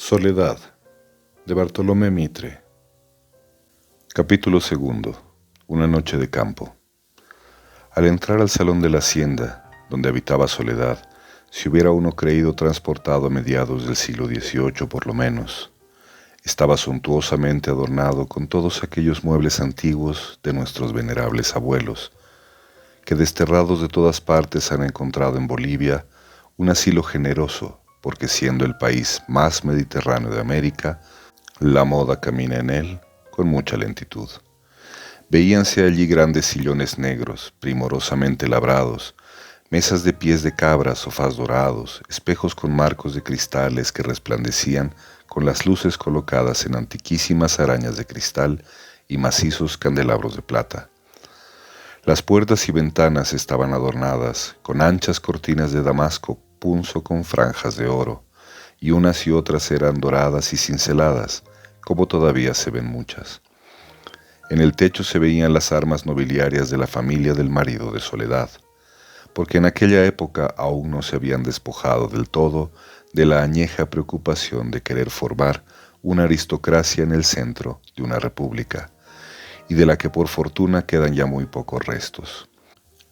Soledad, de Bartolomé Mitre. Capítulo 2. Una noche de campo. Al entrar al salón de la hacienda, donde habitaba Soledad, si hubiera uno creído transportado a mediados del siglo XVIII por lo menos. Estaba suntuosamente adornado con todos aquellos muebles antiguos de nuestros venerables abuelos, que desterrados de todas partes han encontrado en Bolivia un asilo generoso, porque siendo el país más mediterráneo de América, la moda camina en él con mucha lentitud. Veíanse allí grandes sillones negros, primorosamente labrados, mesas de pies de cabra, sofás dorados, espejos con marcos de cristales que resplandecían con las luces colocadas en antiquísimas arañas de cristal y macizos candelabros de plata. Las puertas y ventanas estaban adornadas con anchas cortinas de damasco punzo con franjas de oro, y unas y otras eran doradas y cinceladas, como todavía se ven muchas. En el techo se veían las armas nobiliarias de la familia del marido de Soledad, porque en aquella época aún no se habían despojado del todo de la añeja preocupación de querer formar una aristocracia en el centro de una república, y de la que por fortuna quedan ya muy pocos restos.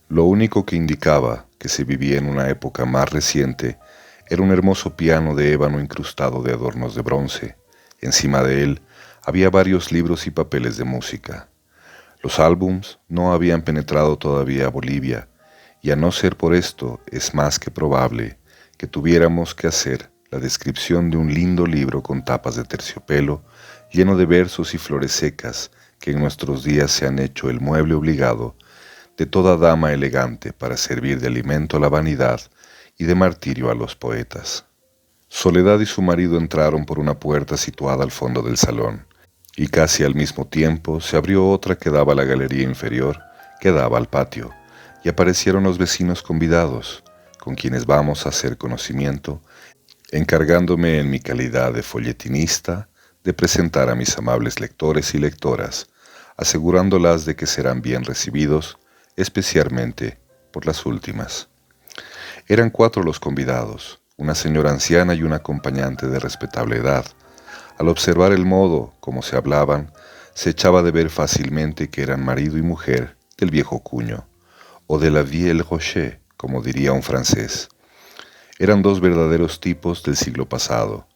Lo único que indicaba que se vivía en una época más reciente era un hermoso piano de ébano incrustado de adornos de bronce. Encima de él había varios libros y papeles de música. Los álbums no habían penetrado todavía a Bolivia, y a no ser por esto es más que probable que tuviéramos que hacer la descripción de un lindo libro con tapas de terciopelo, lleno de versos y flores secas, que en nuestros días se han hecho el mueble obligado de toda dama elegante para servir de alimento a la vanidad y de martirio a los poetas. Soledad y su marido entraron por una puerta situada al fondo del salón, y casi al mismo tiempo se abrió otra que daba a la galería inferior, que daba al patio, y aparecieron los vecinos convidados, con quienes vamos a hacer conocimiento, encargándome en mi calidad de folletinista de presentar a mis amables lectores y lectoras, asegurándolas de que serán bien recibidos, especialmente por las últimas. Eran 4 los convidados, una señora anciana y un acompañante de respetable edad. Al observar el modo como se hablaban, se echaba de ver fácilmente que eran marido y mujer del viejo cuño, o de la vieille roche, como diría un francés. Eran 2 verdaderos tipos del siglo pasado,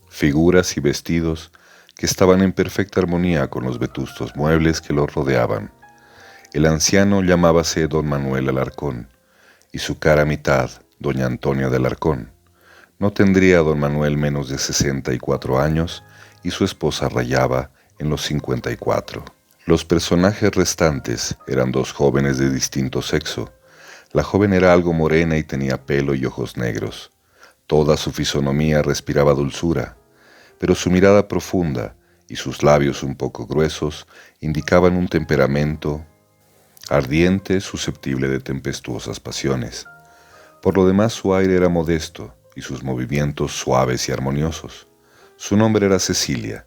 figuras y vestidos que estaban en perfecta armonía con los vetustos muebles que los rodeaban. El anciano llamábase don Manuel Alarcón, y su cara mitad, doña Antonia de Alarcón. No tendría don Manuel menos de 64 años, y su esposa rayaba en los 54. Los personajes restantes eran 2 jóvenes de distinto sexo. La joven era algo morena y tenía pelo y ojos negros. Toda su fisonomía respiraba dulzura, pero su mirada profunda y sus labios un poco gruesos indicaban un temperamento ardiente, susceptible de tempestuosas pasiones. Por lo demás su aire era modesto y sus movimientos suaves y armoniosos. Su nombre era Cecilia.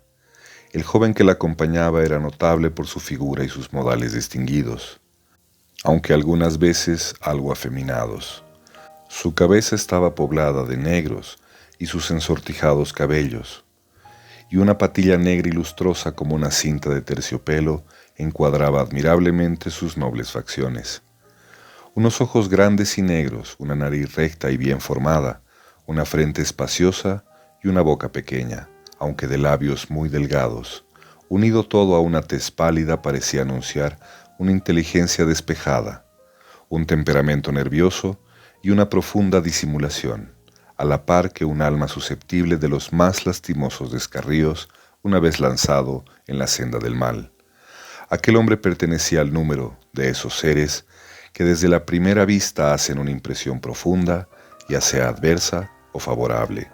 El joven que la acompañaba era notable por su figura y sus modales distinguidos, aunque algunas veces algo afeminados. Su cabeza estaba poblada de negros y sus ensortijados cabellos, y una patilla negra y lustrosa como una cinta de terciopelo encuadraba admirablemente sus nobles facciones. Unos ojos grandes y negros, una nariz recta y bien formada, una frente espaciosa y una boca pequeña, aunque de labios muy delgados, unido todo a una tez pálida, parecía anunciar una inteligencia despejada, un temperamento nervioso y una profunda disimulación, a la par que un alma susceptible de los más lastimosos descarríos una vez lanzado en la senda del mal. Aquel hombre pertenecía al número de esos seres que desde la primera vista hacen una impresión profunda, ya sea adversa o favorable.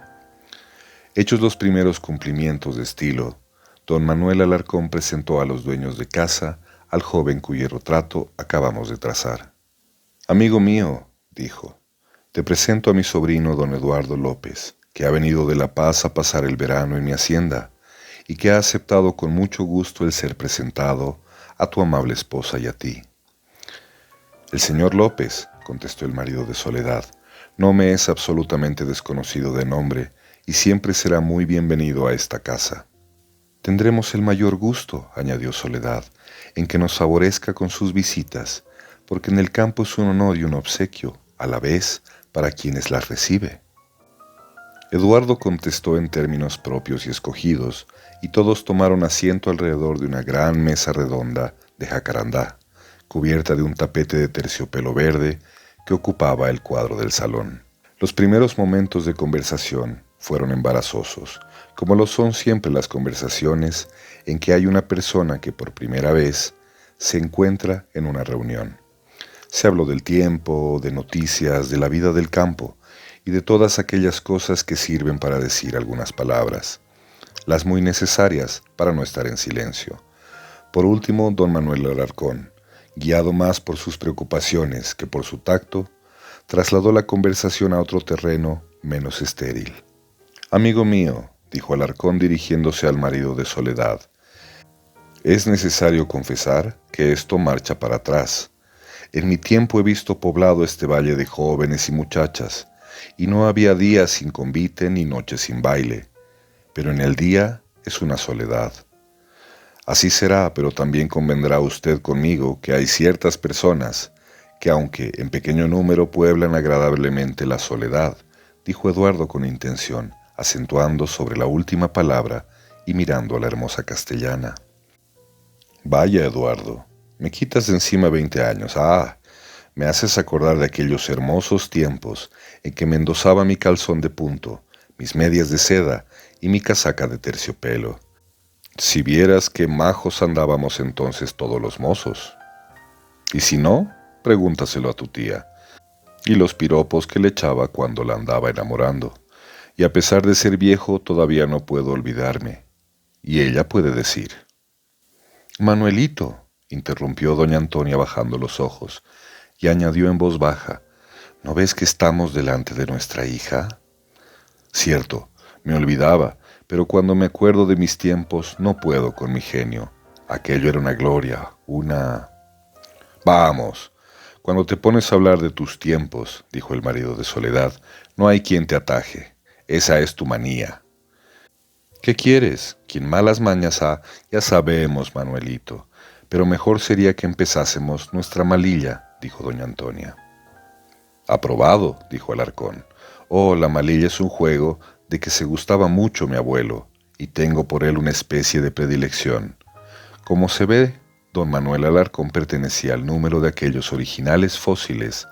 Hechos los primeros cumplimientos de estilo, don Manuel Alarcón presentó a los dueños de casa al joven cuyo retrato acabamos de trazar. «Amigo mío», dijo, «te presento a mi sobrino don Eduardo López, que ha venido de La Paz a pasar el verano en mi hacienda, y que ha aceptado con mucho gusto el ser presentado a tu amable esposa y a ti». «El señor López», contestó el marido de Soledad, «no me es absolutamente desconocido de nombre, y siempre será muy bienvenido a esta casa. Tendremos el mayor gusto, añadió Soledad, en que nos favorezca con sus visitas, porque en el campo es un honor y un obsequio, a la vez, para quienes las recibe. Eduardo contestó en términos propios y escogidos, y todos tomaron asiento alrededor de una gran mesa redonda de jacarandá, cubierta de un tapete de terciopelo verde que ocupaba el cuadro del salón. Los primeros momentos de conversación fueron embarazosos, como lo son siempre las conversaciones en que hay una persona que por primera vez se encuentra en una reunión. Se habló del tiempo, de noticias, de la vida del campo y de todas aquellas cosas que sirven para decir algunas palabras, las muy necesarias para no estar en silencio. Por último, don Manuel Alarcón, guiado más por sus preocupaciones que por su tacto, trasladó la conversación a otro terreno menos estéril. «Amigo mío», dijo Alarcón dirigiéndose al marido de Soledad, «es necesario confesar que esto marcha para atrás. En mi tiempo he visto poblado este valle de jóvenes y muchachas, y no había días sin convite ni noches sin baile, pero en el día es una soledad. Así será, pero también convendrá usted conmigo que hay ciertas personas que, aunque en pequeño número, pueblan agradablemente la soledad», dijo Eduardo con intención, acentuando sobre la última palabra y mirando a la hermosa castellana. «Vaya, Eduardo, me quitas de encima 20 años. Me haces acordar de aquellos hermosos tiempos en que me endosaba mi calzón de punto, mis medias de seda y mi casaca de terciopelo. Si vieras qué majos andábamos entonces todos los mozos. Y si no, pregúntaselo a tu tía. Y los piropos que le echaba cuando la andaba enamorando. Y a pesar de ser viejo, todavía no puedo olvidarme. Y ella puede decir». «Manuelito», interrumpió doña Antonia bajando los ojos, y añadió en voz baja, «¿no ves que estamos delante de nuestra hija?» «Cierto, me olvidaba, pero cuando me acuerdo de mis tiempos no puedo con mi genio. Aquello era una gloria, una...» «Vamos, cuando te pones a hablar de tus tiempos», dijo el marido de Soledad, «no hay quien te ataje. Esa es tu manía». «¿Qué quieres? Quien malas mañas ha, ya sabemos, Manuelito. Pero mejor sería que empezásemos nuestra malilla», dijo doña Antonia. «Aprobado», dijo Alarcón. «Oh, la malilla es un juego de que se gustaba mucho mi abuelo, y tengo por él una especie de predilección. Como se ve, don Manuel Alarcón pertenecía al número de aquellos originales fósiles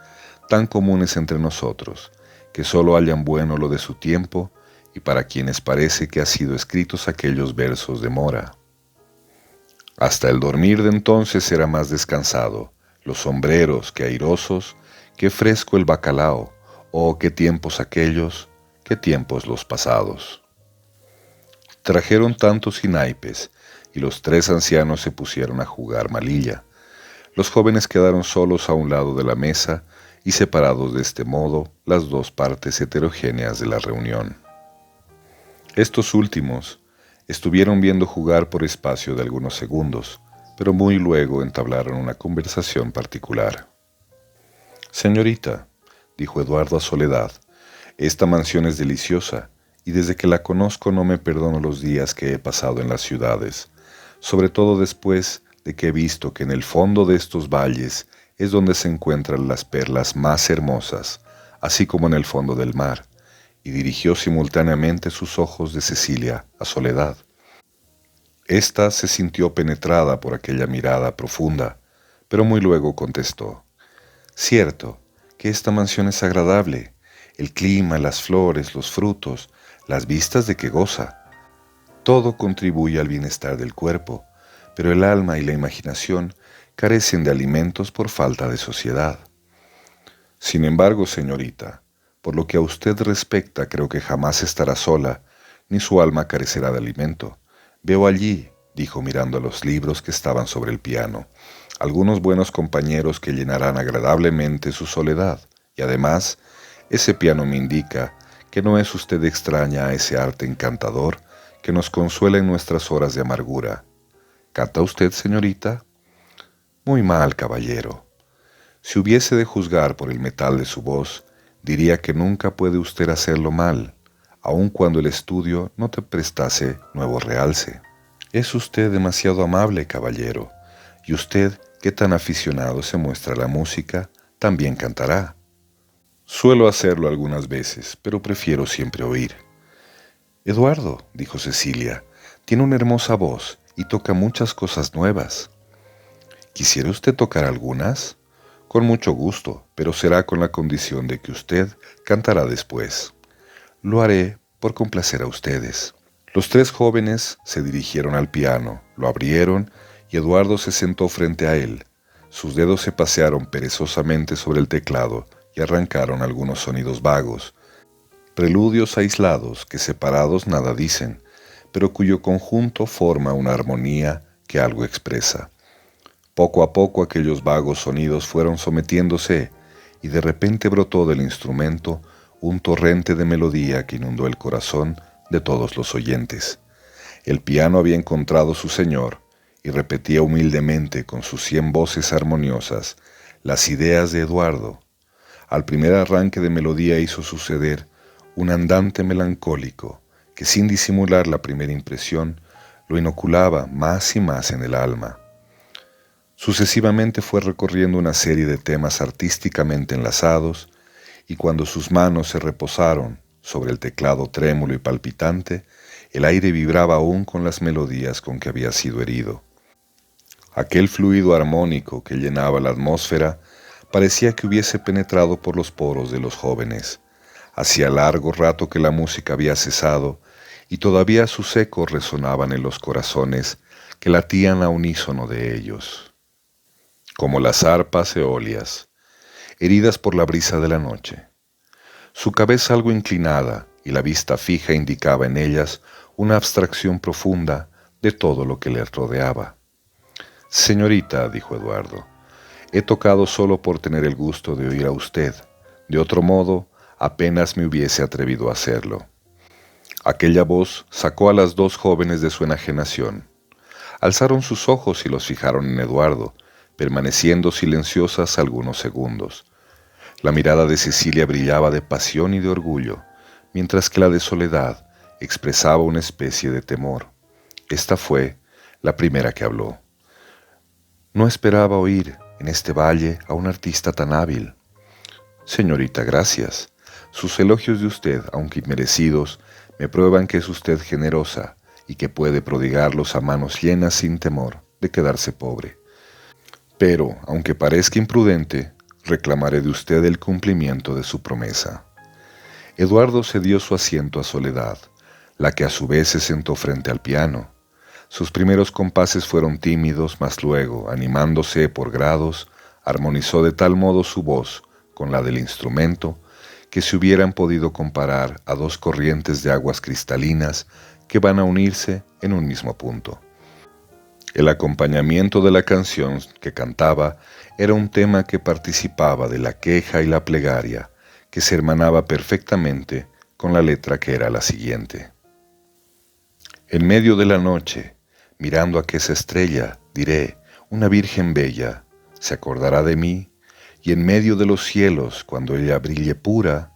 tan comunes entre nosotros, que sólo hallan bueno lo de su tiempo y para quienes parece que ha sido escritos aquellos versos de Mora. Hasta el dormir de entonces era más descansado, los sombreros que airosos, qué fresco el bacalao, oh, qué tiempos aquellos, qué tiempos los pasados». Trajeron tantos y naipes, y los tres ancianos se pusieron a jugar malilla. Los jóvenes quedaron solos a un lado de la mesa y separados de este modo las dos partes heterogéneas de la reunión. Estos últimos estuvieron viendo jugar por espacio de algunos segundos, pero muy luego entablaron una conversación particular. «Señorita», dijo Eduardo a Soledad, «esta mansión es deliciosa, y desde que la conozco no me perdono los días que he pasado en las ciudades, sobre todo después de que he visto que en el fondo de estos valles es donde se encuentran las perlas más hermosas, así como en el fondo del mar», y dirigió simultáneamente sus ojos de Cecilia a Soledad. Esta se sintió penetrada por aquella mirada profunda, pero muy luego contestó, «Cierto que esta mansión es agradable, el clima, las flores, los frutos, las vistas de que goza. Todo contribuye al bienestar del cuerpo, pero el alma y la imaginación carecen de alimentos por falta de sociedad. Sin embargo, señorita, por lo que a usted respecta, creo que jamás estará sola, ni su alma carecerá de alimento. Veo allí», dijo mirando a los libros que estaban sobre el piano, «algunos buenos compañeros que llenarán agradablemente su soledad, y además, ese piano me indica que no es usted extraña a ese arte encantador que nos consuela en nuestras horas de amargura. ¿Canta usted, señorita?» «Muy mal, caballero. Si hubiese de juzgar por el metal de su voz, diría que nunca puede usted hacerlo mal, aun cuando el estudio no te prestase nuevo realce. Es usted demasiado amable, caballero, y usted, que tan aficionado se muestra a la música, también cantará. Suelo hacerlo algunas veces, pero prefiero siempre oír. Eduardo, dijo Cecilia, tiene una hermosa voz y toca muchas cosas nuevas. ¿Quisiera usted tocar algunas? Con mucho gusto, pero será con la condición de que usted cantará después. Lo haré por complacer a ustedes. Los tres jóvenes se dirigieron al piano, lo abrieron y Eduardo se sentó frente a él. Sus dedos se pasearon perezosamente sobre el teclado y arrancaron algunos sonidos vagos, preludios aislados que separados nada dicen, pero cuyo conjunto forma una armonía que algo expresa. Poco a poco aquellos vagos sonidos fueron sometiéndose y de repente brotó del instrumento un torrente de melodía que inundó el corazón de todos los oyentes. El piano había encontrado su señor y repetía humildemente con sus 100 voces armoniosas las ideas de Eduardo. Al primer arranque de melodía hizo suceder un andante melancólico que, sin disimular la primera impresión, lo inoculaba más y más en el alma. Sucesivamente fue recorriendo una serie de temas artísticamente enlazados, y cuando sus manos se reposaron sobre el teclado trémulo y palpitante, el aire vibraba aún con las melodías con que había sido herido. Aquel fluido armónico que llenaba la atmósfera parecía que hubiese penetrado por los poros de los jóvenes. Hacía largo rato que la música había cesado y todavía sus ecos resonaban en los corazones que latían a unísono de ellos, como las arpas eolias, heridas por la brisa de la noche. Su cabeza algo inclinada y la vista fija indicaba en ellas una abstracción profunda de todo lo que le rodeaba. Señorita, dijo Eduardo, he tocado solo por tener el gusto de oír a usted. De otro modo, apenas me hubiese atrevido a hacerlo. Aquella voz sacó a las dos jóvenes de su enajenación. Alzaron sus ojos y los fijaron en Eduardo, permaneciendo silenciosas algunos segundos. La mirada de Cecilia brillaba de pasión y de orgullo, mientras que la de Soledad expresaba una especie de temor. Esta fue la primera que habló. No esperaba oír en este valle a un artista tan hábil. Señorita, gracias. Sus elogios de usted, aunque inmerecidos, me prueban que es usted generosa y que puede prodigarlos a manos llenas sin temor de quedarse pobre. Pero, aunque parezca imprudente, reclamaré de usted el cumplimiento de su promesa. Eduardo cedió su asiento a Soledad, la que a su vez se sentó frente al piano. Sus primeros compases fueron tímidos, mas luego, animándose por grados, armonizó de tal modo su voz con la del instrumento que se hubieran podido comparar a dos corrientes de aguas cristalinas que van a unirse en un mismo punto. El acompañamiento de la canción que cantaba era un tema que participaba de la queja y la plegaria, que se hermanaba perfectamente con la letra que era la siguiente. En medio de la noche, mirando aquella estrella, diré, una virgen bella, se acordará de mí, y en medio de los cielos, cuando ella brille pura,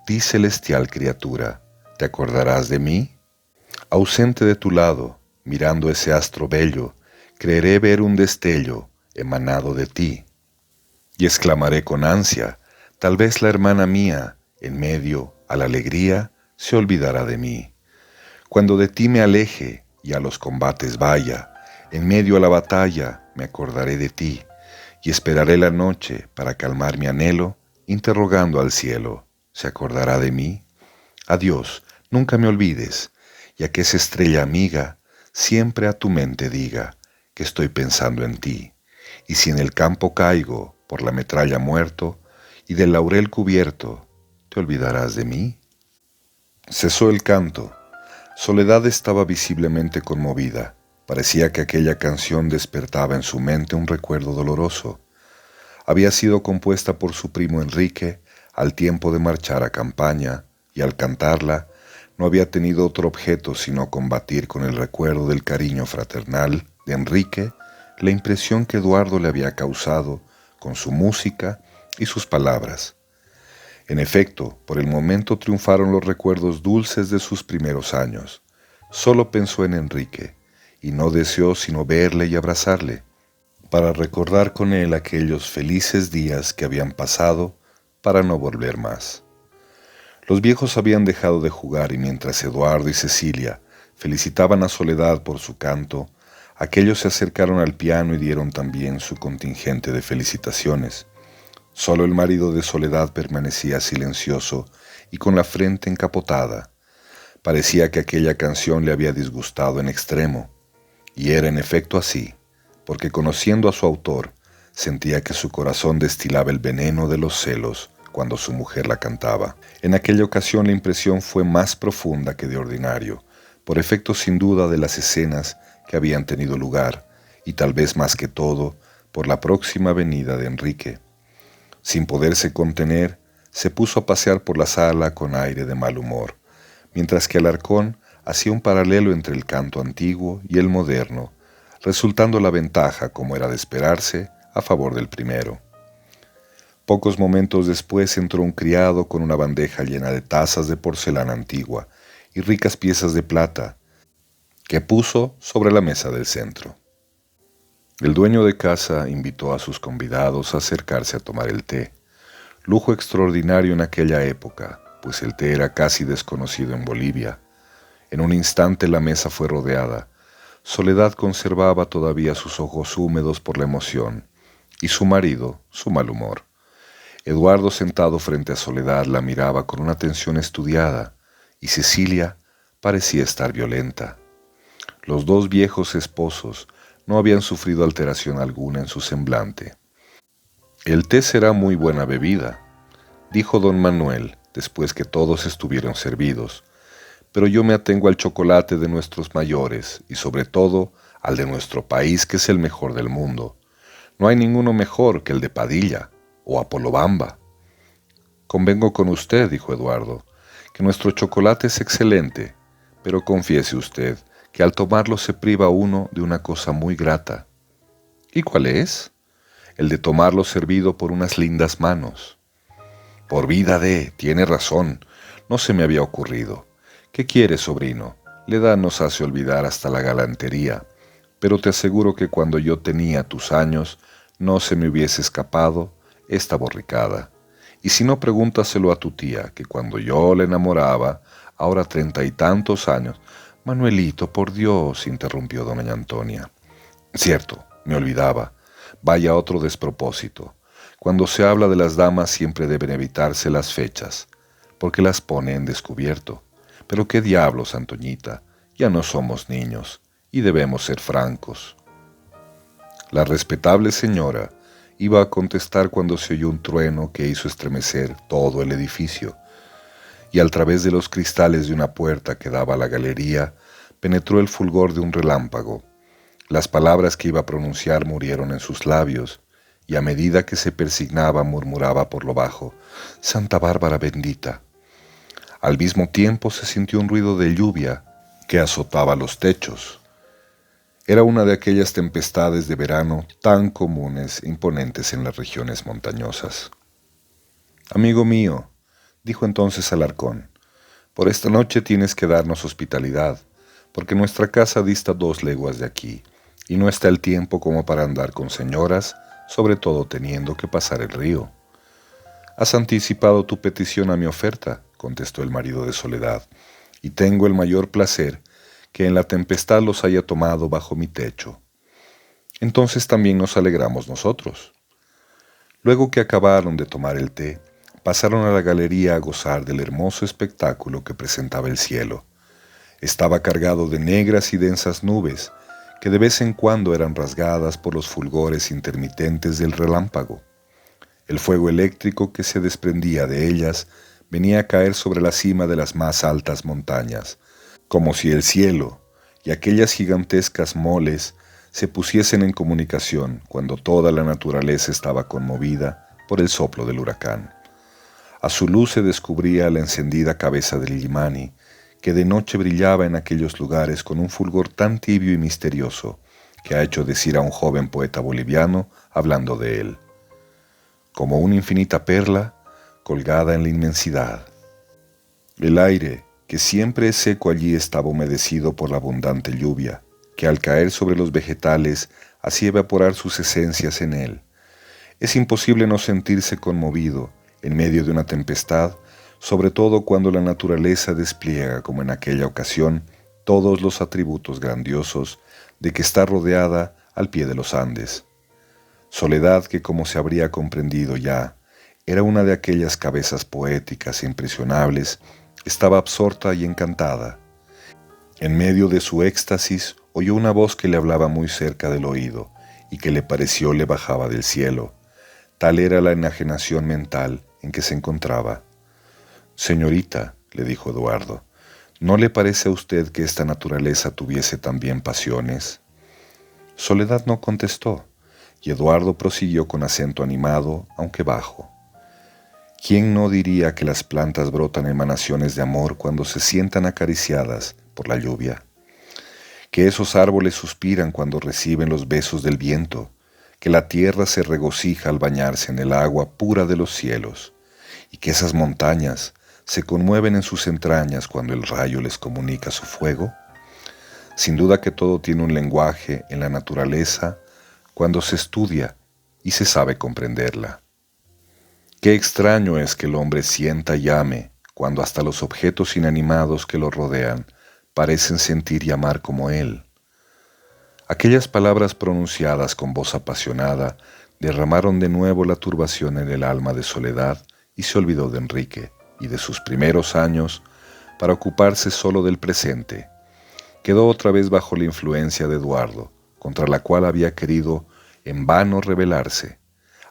di celestial criatura, ¿te acordarás de mí? Ausente de tu lado, mirando ese astro bello, creeré ver un destello emanado de ti, y exclamaré con ansia, tal vez la hermana mía, en medio a la alegría, se olvidará de mí. Cuando de ti me aleje y a los combates vaya, en medio a la batalla me acordaré de ti, y esperaré la noche para calmar mi anhelo, interrogando al cielo, ¿se acordará de mí? Adiós, nunca me olvides, y a que esa estrella amiga siempre a tu mente diga que estoy pensando en ti, y si en el campo caigo por la metralla muerto, y del laurel cubierto, ¿te olvidarás de mí? Cesó el canto. Soledad estaba visiblemente conmovida. Parecía que aquella canción despertaba en su mente un recuerdo doloroso. Había sido compuesta por su primo Enrique al tiempo de marchar a campaña, y al cantarla no había tenido otro objeto sino combatir con el recuerdo del cariño fraternal de Enrique la impresión que Eduardo le había causado con su música y sus palabras. En efecto, por el momento triunfaron los recuerdos dulces de sus primeros años. Solo pensó en Enrique, y no deseó sino verle y abrazarle, para recordar con él aquellos felices días que habían pasado para no volver más. Los viejos habían dejado de jugar y mientras Eduardo y Cecilia felicitaban a Soledad por su canto, aquellos se acercaron al piano y dieron también su contingente de felicitaciones. Solo el marido de Soledad permanecía silencioso y con la frente encapotada. Parecía que aquella canción le había disgustado en extremo, y era en efecto así, porque conociendo a su autor, sentía que su corazón destilaba el veneno de los celos cuando su mujer la cantaba. En aquella ocasión la impresión fue más profunda que de ordinario, por efecto sin duda de las escenas que habían tenido lugar, y tal vez más que todo, por la próxima venida de Enrique. Sin poderse contener, se puso a pasear por la sala con aire de mal humor, mientras que Alarcón hacía un paralelo entre el canto antiguo y el moderno, resultando la ventaja, como era de esperarse, a favor del primero. Pocos momentos después entró un criado con una bandeja llena de tazas de porcelana antigua y ricas piezas de plata, que puso sobre la mesa del centro. El dueño de casa invitó a sus convidados a acercarse a tomar el té, lujo extraordinario en aquella época, pues el té era casi desconocido en Bolivia. En un instante la mesa fue rodeada. Soledad conservaba todavía sus ojos húmedos por la emoción, y su marido, su mal humor. Eduardo, sentado frente a Soledad, la miraba con una atención estudiada, y Cecilia parecía estar violenta. Los dos viejos esposos no habían sufrido alteración alguna en su semblante. «El té será muy buena bebida», dijo don Manuel, después que todos estuvieron servidos, «pero yo me atengo al chocolate de nuestros mayores, y sobre todo al de nuestro país, que es el mejor del mundo. No hay ninguno mejor que el de Padilla o Apolobamba». «Convengo con usted», dijo Eduardo, «que nuestro chocolate es excelente, pero confiese usted que al tomarlo se priva uno de una cosa muy grata». «¿Y cuál es?» «El de tomarlo servido por unas lindas manos». «Por vida de, tiene razón, no se me había ocurrido. ¿Qué quieres, sobrino? La edad nos hace olvidar hasta la galantería, pero te aseguro que cuando yo tenía tus años no se me hubiese escapado esta borricada. Y si no, pregúntaselo a tu tía, que cuando yo la enamoraba, ahora 30 y tantos años». «Manuelito, por Dios», interrumpió doña Antonia. «Cierto, me olvidaba. Vaya otro despropósito. Cuando se habla de las damas siempre deben evitarse las fechas, porque las pone en descubierto. Pero qué diablos, Antoñita, ya no somos niños, y debemos ser francos». La respetable señora iba a contestar cuando se oyó un trueno que hizo estremecer todo el edificio, y al través de los cristales de una puerta que daba a la galería penetró el fulgor de un relámpago. Las palabras que iba a pronunciar murieron en sus labios, y a medida que se persignaba murmuraba por lo bajo: «Santa Bárbara bendita». Al mismo tiempo se sintió un ruido de lluvia que azotaba los techos. Era una de aquellas tempestades de verano tan comunes e imponentes en las regiones montañosas. «Amigo mío», dijo entonces Alarcón, «por esta noche tienes que darnos hospitalidad, porque nuestra casa dista 2 leguas de aquí, y no está el tiempo como para andar con señoras, sobre todo teniendo que pasar el río». «Has anticipado tu petición a mi oferta», contestó el marido de Soledad, «y tengo el mayor placer que en la tempestad los haya tomado bajo mi techo. Entonces también nos alegramos nosotros». Luego que acabaron de tomar el té, pasaron a la galería a gozar del hermoso espectáculo que presentaba el cielo. Estaba cargado de negras y densas nubes, que de vez en cuando eran rasgadas por los fulgores intermitentes del relámpago. El fuego eléctrico que se desprendía de ellas venía a caer sobre la cima de las más altas montañas, como si el cielo y aquellas gigantescas moles se pusiesen en comunicación cuando toda la naturaleza estaba conmovida por el soplo del huracán. A su luz se descubría la encendida cabeza del Illimani, que de noche brillaba en aquellos lugares con un fulgor tan tibio y misterioso que ha hecho decir a un joven poeta boliviano, hablando de él: «Como una infinita perla, colgada en la inmensidad. El aire, que siempre es seco allí, estaba humedecido por la abundante lluvia, que al caer sobre los vegetales hacía evaporar sus esencias en él. Es imposible no sentirse conmovido en medio de una tempestad, sobre todo cuando la naturaleza despliega, como en aquella ocasión, todos los atributos grandiosos de que está rodeada al pie de los Andes. Soledad que, como se habría comprendido ya, era una de aquellas cabezas poéticas e impresionables, estaba absorta y encantada. En medio de su éxtasis oyó una voz que le hablaba muy cerca del oído y que le pareció le bajaba del cielo. Tal era la enajenación mental en que se encontraba. «Señorita», le dijo Eduardo, «¿no le parece a usted que esta naturaleza tuviese también pasiones?» Soledad no contestó, y Eduardo prosiguió con acento animado, aunque bajo. ¿Quién no diría que las plantas brotan emanaciones de amor cuando se sientan acariciadas por la lluvia? Que esos árboles suspiran cuando reciben los besos del viento, que la tierra se regocija al bañarse en el agua pura de los cielos, y que esas montañas se conmueven en sus entrañas cuando el rayo les comunica su fuego? Sin duda que todo tiene un lenguaje en la naturaleza cuando se estudia y se sabe comprenderla. Qué extraño es que el hombre sienta y ame cuando hasta los objetos inanimados que lo rodean parecen sentir y amar como él. Aquellas palabras pronunciadas con voz apasionada derramaron de nuevo la turbación en el alma de Soledad y se olvidó de Enrique y de sus primeros años para ocuparse solo del presente. Quedó otra vez bajo la influencia de Eduardo, contra la cual había querido en vano rebelarse.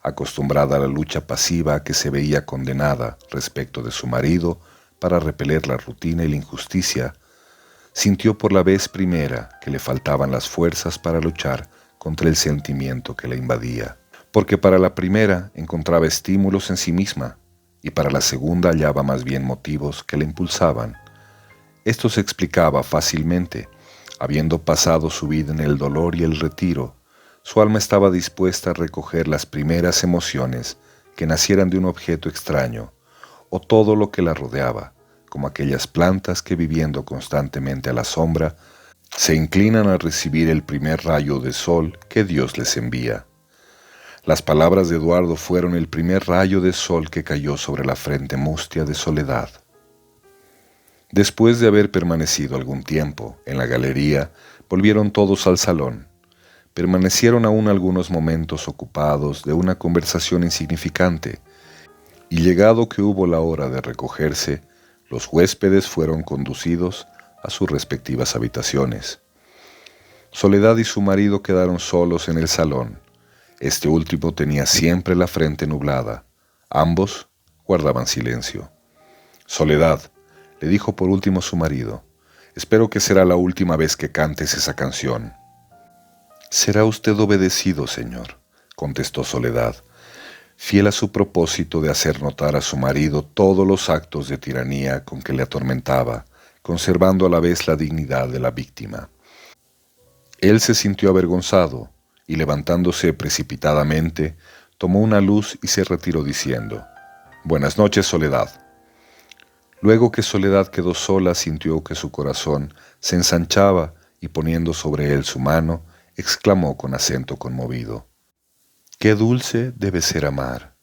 Acostumbrada a la lucha pasiva a que se veía condenada respecto de su marido para repeler la rutina y la injusticia, sintió por la vez primera que le faltaban las fuerzas para luchar contra el sentimiento que la invadía, porque para la primera encontraba estímulos en sí misma y para la segunda hallaba más bien motivos que la impulsaban. Esto se explicaba fácilmente. Habiendo pasado su vida en el dolor y el retiro, su alma estaba dispuesta a recoger las primeras emociones que nacieran de un objeto extraño, o todo lo que la rodeaba, como aquellas plantas que viviendo constantemente a la sombra, se inclinan a recibir el primer rayo de sol que Dios les envía. Las palabras de Eduardo fueron el primer rayo de sol que cayó sobre la frente mustia de Soledad. Después de haber permanecido algún tiempo en la galería, volvieron todos al salón. Permanecieron aún algunos momentos ocupados de una conversación insignificante, y llegado que hubo la hora de recogerse, los huéspedes fueron conducidos a sus respectivas habitaciones. Soledad y su marido quedaron solos en el salón. Este último tenía siempre la frente nublada. Ambos guardaban silencio. «Soledad», le dijo por último su marido, «espero que será la última vez que cantes esa canción». «Será usted obedecido, señor», contestó Soledad, fiel a su propósito de hacer notar a su marido todos los actos de tiranía con que le atormentaba, conservando a la vez la dignidad de la víctima. Él se sintió avergonzado y, levantándose precipitadamente, tomó una luz y se retiró diciendo: «Buenas noches, Soledad». Luego que Soledad quedó sola, sintió que su corazón se ensanchaba y, poniendo sobre él su mano, exclamó con acento conmovido: «Qué dulce debe ser amar.